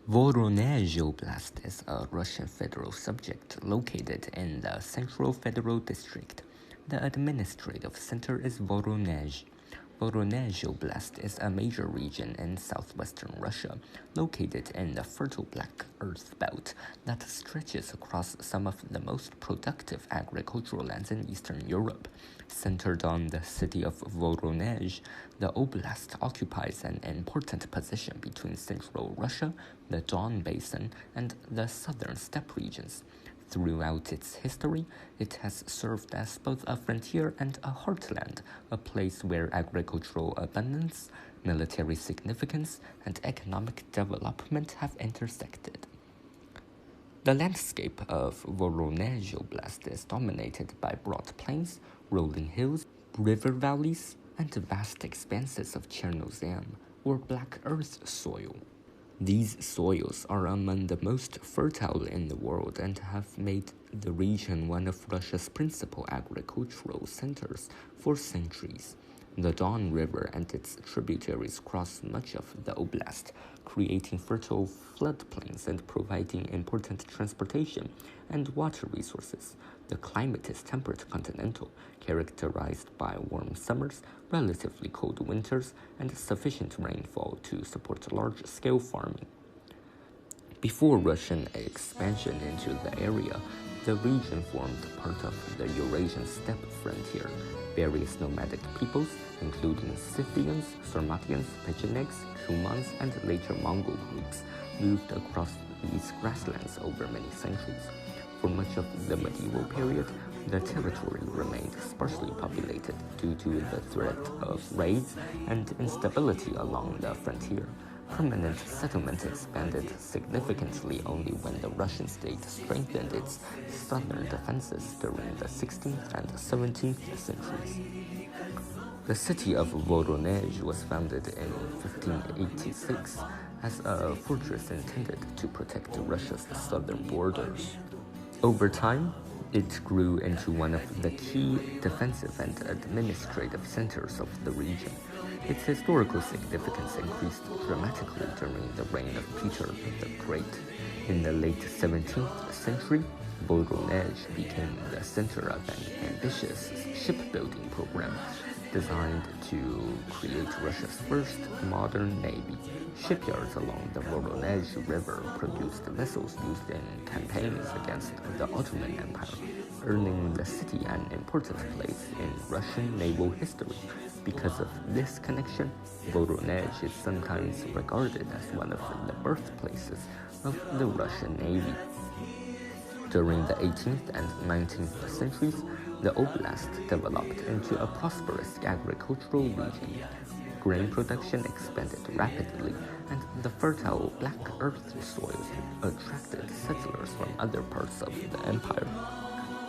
Voronezh Oblast is a Russian federal subject located in the Central Federal District. The administrative center is Voronezh. Voronezh Oblast is a major region in southwestern Russia, located in the fertile Black Earth belt that stretches across some of the most productive agricultural lands in Eastern Europe. Centered on the city of Voronezh, the oblast occupies an important position between central Russia, the Don Basin, and the southern steppe regions. Throughout its history, it has served as both a frontier and a heartland, a place where agricultural abundance, military significance, and economic development have intersected. The landscape of Voronezh Oblast is dominated by broad plains, rolling hills, river valleys, and vast expanses of Chernozem, or black earth soil. These soils are among the most fertile in the world and have made the region one of Russia's principal agricultural centers for centuries. The Don River and its tributaries cross much of the oblast, creating fertile floodplains and providing important transportation and water resources. The climate is temperate continental, characterized by warm summers, relatively cold winters, and sufficient rainfall to support large-scale farming. Before Russian expansion into the area, the region formed part of the Eurasian steppe frontier. Various nomadic peoples, including Scythians, Sarmatians, Pechenegs, Cumans, and later Mongol groups, moved across these grasslands over many centuries. For much of the medieval period, the territory remained sparsely populated due to the threat of raids and instability along the frontier. Permanent settlement expanded significantly only when the Russian state strengthened its southern defenses during the 16th and 17th centuries. The city of Voronezh was founded in 1586 as a fortress intended to protect Russia's southern borders. Over time, it grew into one of the key defensive and administrative centers of the region. Its historical significance increased dramatically during the reign of Peter the Great. In the late 17th century, Voronezh became the center of an ambitious shipbuilding program designed to create Russia's first modern navy. Shipyards along the Voronezh River produced vessels used in campaigns against the Ottoman Empire, earning the city an important place in Russian naval history. Because of this connection, Voronezh is sometimes regarded as one of the birthplaces of the Russian Navy. During the 18th and 19th centuries, the oblast developed into a prosperous agricultural region. Grain production expanded rapidly, and the fertile black earth soils attracted settlers from other parts of the empire.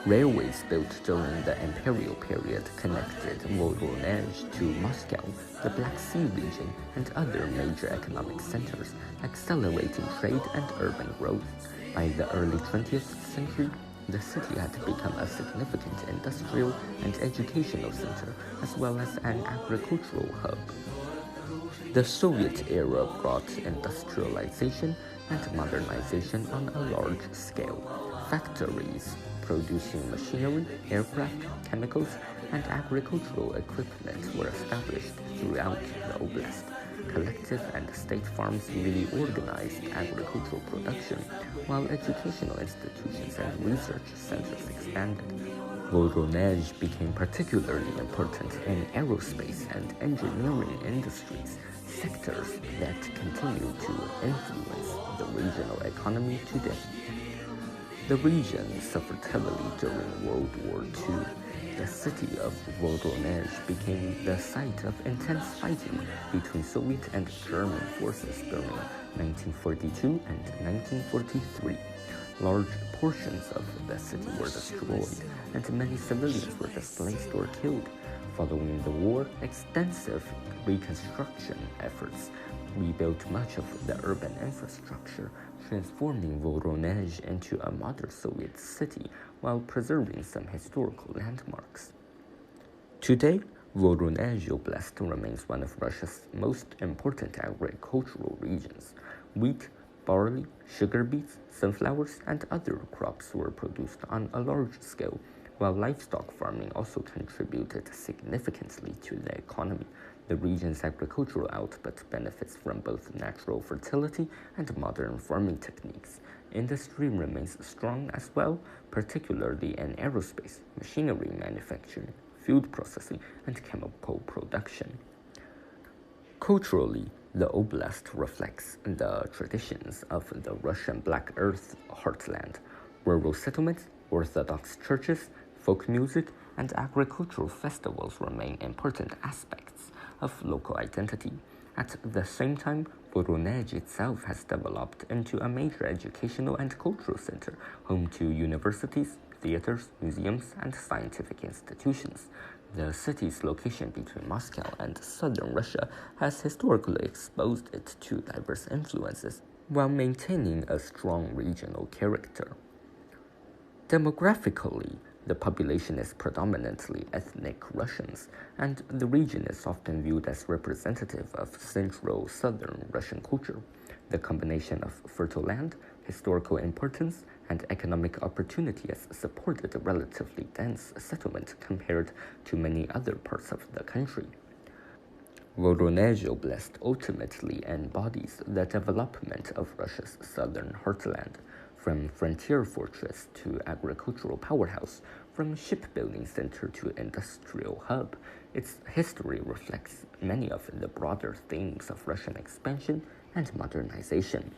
Railways built during the imperial period connected Voronezh to Moscow, the Black Sea region, and other major economic centers, accelerating trade and urban growth. By the early 20th century, the city had become a significant industrial and educational center, as well as an agricultural hub. The Soviet era brought industrialization and modernization on a large scale. Factories producing machinery, aircraft, chemicals, and agricultural equipment were established throughout the oblast. Collective and state farms really organized agricultural production, while educational institutions and research centers expanded. Voronezh became particularly important in aerospace and engineering industries, sectors that continue to influence the regional economy today. The region suffered heavily during World War II. The city of Voronezh became the site of intense fighting between Soviet and German forces during 1942 and 1943. Large portions of the city were destroyed, and many civilians were displaced or killed. Following the war, extensive reconstruction efforts rebuilt much of the urban infrastructure, transforming Voronezh into a modern Soviet city while preserving some historical landmarks. Today, Voronezh Oblast remains one of Russia's most important agricultural regions. Wheat, barley, sugar beets, sunflowers, and other crops were produced on a large scale, while livestock farming also contributed significantly to the economy. The region's agricultural output benefits from both natural fertility and modern farming techniques. Industry remains strong as well, particularly in aerospace, machinery manufacturing, food processing, and chemical production. Culturally, the oblast reflects the traditions of the Russian Black Earth heartland. Rural settlements, Orthodox churches, folk music, and agricultural festivals remain important aspects of local identity. At the same time, Voronezh itself has developed into a major educational and cultural center, home to universities, theaters, museums, and scientific institutions. The city's location between Moscow and southern Russia has historically exposed it to diverse influences while maintaining a strong regional character. Demographically, the population is predominantly ethnic Russians, and the region is often viewed as representative of central southern Russian culture. The combination of fertile land, historical importance, and economic opportunity has supported a relatively dense settlement compared to many other parts of the country. Voronezh Oblast ultimately embodies the development of Russia's southern heartland, from frontier fortress to agricultural powerhouse, from shipbuilding center to industrial hub. Its history reflects many of the broader themes of Russian expansion and modernization.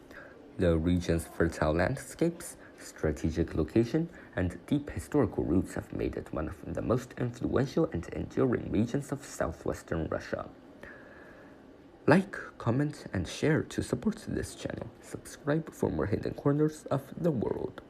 The region's fertile landscapes, strategic location, and deep historical roots have made it one of the most influential and enduring regions of southwestern Russia. Like, comment, and share to support this channel. Subscribe for more hidden corners of the world.